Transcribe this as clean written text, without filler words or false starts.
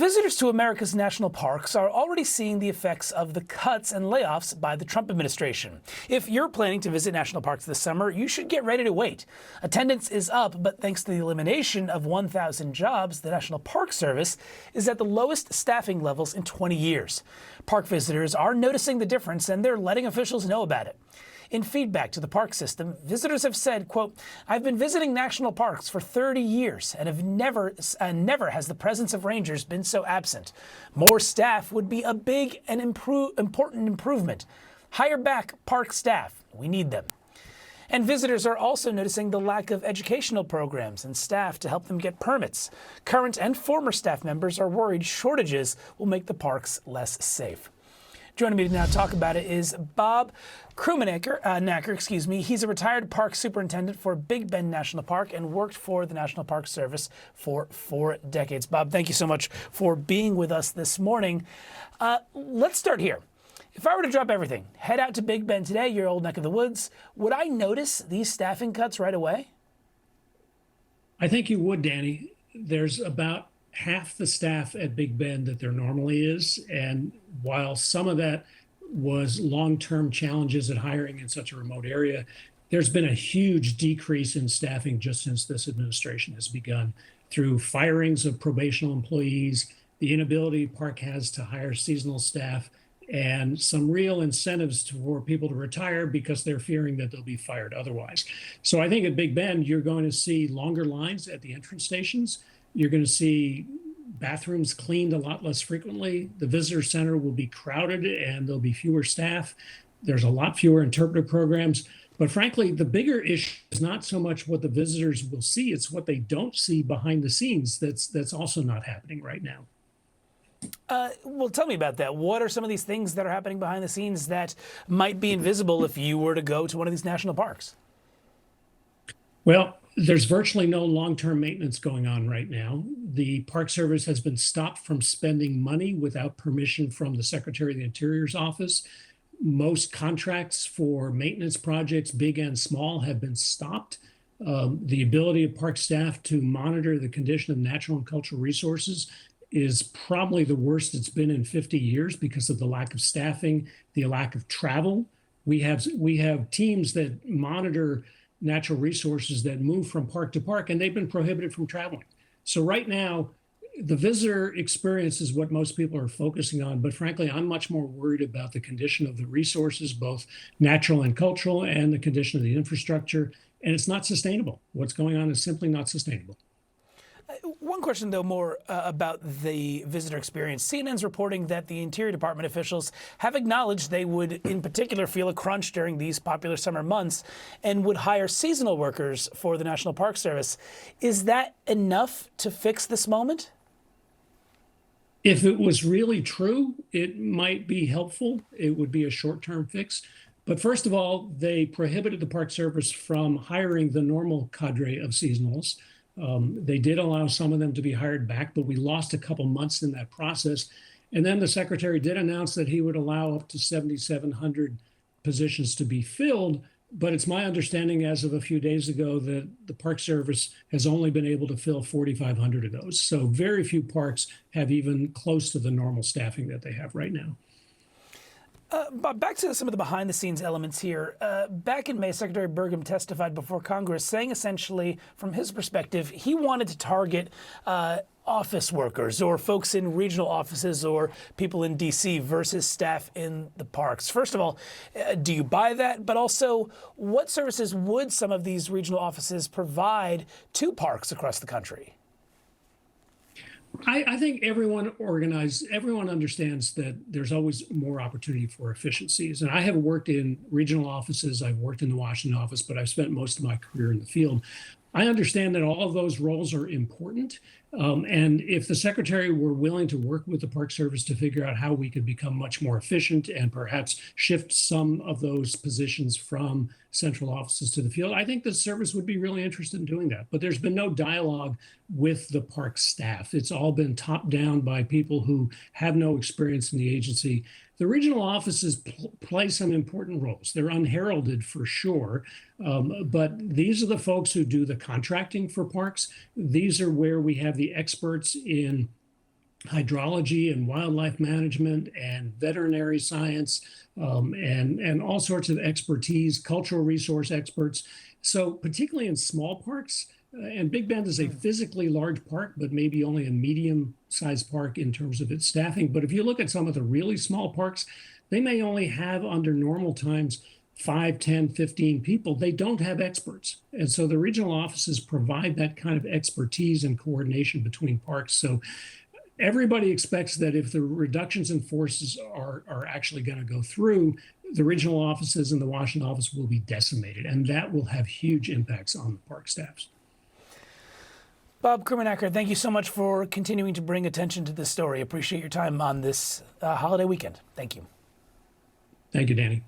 Visitors to America's national parks are already seeing the effects of the cuts and layoffs by the Trump administration. If you're planning to visit national parks this summer, you should get ready to wait. Attendance is up, but thanks to the elimination of 1,000 jobs, the National Park Service is at the lowest staffing levels in 20 years. Park visitors are noticing the difference, and they're letting officials know about it. In feedback to the park system, visitors have said, quote, "I've been visiting national parks for 30 years and have never has the presence of rangers been so absent. More staff would be a big and important improvement. Hire back park staff. We need them." And visitors are also noticing the lack of educational programs and staff to help them get permits. Current and former staff members are worried shortages will make the parks less safe. Joining me to now talk about it is Bob Krummenacker. He's a retired park superintendent for Big Bend National Park and worked for the National Park Service for 4 decades. Bob, thank you so much for being with us this morning. Let's start here. If I were to drop everything, head out to Big Bend today, your old neck of the woods, would I notice these staffing cuts right away? I think you would, Danny. There's about half the staff at Big Bend that there normally is. And while some of that was long-term challenges at hiring in such a remote area, there's been a huge decrease in staffing just since this administration has begun through firings of probational employees, the inability Park has to hire seasonal staff, and some real incentives for people to retire because they're fearing that they'll be fired otherwise. So I think at Big Bend, you're going to see longer lines at the entrance stations. You're going to see bathrooms cleaned a lot less frequently. The visitor center will be crowded and there'll be fewer staff. There's a lot fewer interpretive programs. But frankly, the bigger issue is not so much what the visitors will see, it's what they don't see behind the scenes that's also not happening right now. Well, tell me about that. What are some of these things that are happening behind the scenes that might be invisible if you were to go to one of these national parks? Well, there's virtually no long-term maintenance going on right now. The Park Service has been stopped from spending money without permission from the Secretary of the Interior's office. Most contracts for maintenance projects, big and small, have been stopped. The ability of park staff to monitor the condition of natural and cultural resources is probably the worst it's been in 50 years because of the lack of staffing, the lack of travel. We have teams that monitor natural resources that move from park to park, and they've been prohibited from traveling. So right now, the visitor experience is what most people are focusing on. But frankly, I'm much more worried about the condition of the resources, both natural and cultural, and the condition of the infrastructure. And it's not sustainable. What's going on is simply not sustainable. One question, though, more about the visitor experience. CNN's reporting that the Interior Department officials have acknowledged they would, in particular, feel a crunch during these popular summer months and would hire seasonal workers for the National Park Service. Is that enough to fix this moment? If it was really true, it might be helpful. It would be a short-term fix. But first of all, they prohibited the Park Service from hiring the normal cadre of seasonals. They did allow some of them to be hired back, but we lost a couple months in that process. And then the secretary did announce that he would allow up to 7,700 positions to be filled. But it's my understanding as of a few days ago that the Park Service has only been able to fill 4,500 of those. So very few parks have even close to the normal staffing that they have right now. Bob, back to some of the behind-the-scenes elements here. Back in May, Secretary Burgum testified before Congress, saying essentially, from his perspective, he wanted to target office workers or folks in regional offices or people in D.C. versus staff in the parks. First of all, do you buy that? But also, what services would some of these regional offices provide to parks across the country? I think everyone understands that there's always more opportunity for efficiencies. And I have worked in regional offices. I've worked in the Washington office, but I've spent most of my career in the field. I understand that all of those roles are important. And if the secretary were willing to work with the Park Service to figure out how we could become much more efficient and perhaps shift some of those positions from central offices to the field, I think the service would be really interested in doing that. But there's been no dialogue with the park staff. It's all been top down by people who have no experience in the agency. The regional offices play some important roles. They're unheralded for sure, but these are the folks who do the contracting for parks. These are where we have the experts in hydrology and wildlife management and veterinary science, and all sorts of expertise, cultural resource experts. So particularly in small parks, and Big Bend is a physically large park, but maybe only a medium-sized park in terms of its staffing. But if you look at some of the really small parks, they may only have, under normal times, 5, 10, 15 people. They don't have experts. And so the regional offices provide that kind of expertise and coordination between parks. So everybody expects that if the reductions in forces are actually going to go through, the regional offices and the Washington office will be decimated, and that will have huge impacts on the park staffs. Bob Krummenacher, thank you so much for continuing to bring attention to this story. Appreciate your time on this holiday weekend. Thank you. Thank you, Danny.